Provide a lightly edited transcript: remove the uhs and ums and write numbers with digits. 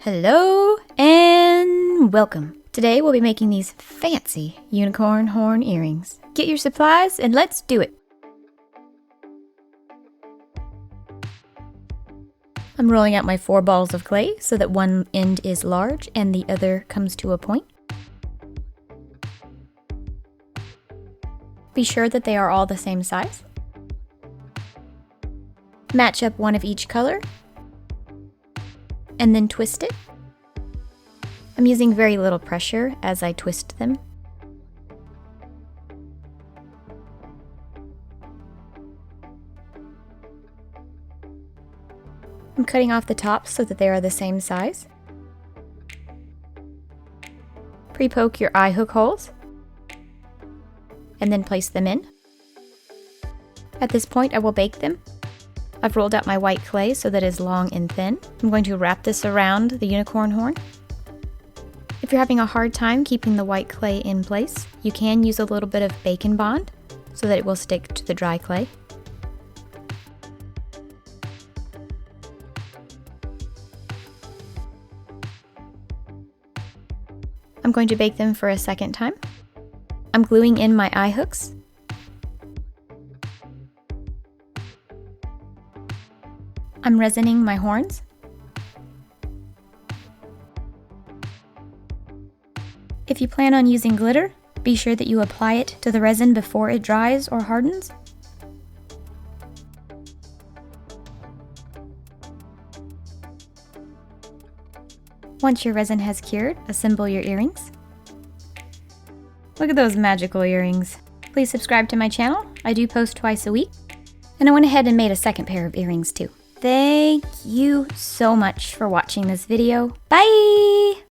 Hello and welcome. Today we'll be making these fancy unicorn horn earrings. Get your supplies and let's do it. I'm rolling out my 4 balls of clay so that one end is large and the other comes to a point. Be sure that they are all the same size. Match up one of each color and then twist it. I'm using very little pressure as I twist them. I'm cutting off the tops so that they are the same size. Pre-poke your eye hook holes and then place them in. At this point, I will bake them. I've rolled out my white clay so that it is long and thin. I'm going to wrap this around the unicorn horn. If you're having a hard time keeping the white clay in place, you can use a little bit of bacon bond so that it will stick to the dry clay. I'm going to bake them for a second time. I'm gluing in my eye hooks. I'm resining my horns. If you plan on using glitter, be sure that you apply it to the resin before it dries or hardens. Once your resin has cured, assemble your earrings. Look at those magical earrings. Please subscribe to my channel. I do post twice a week. And I went ahead and made a second pair of earrings too. Thank you so much for watching this video. Bye!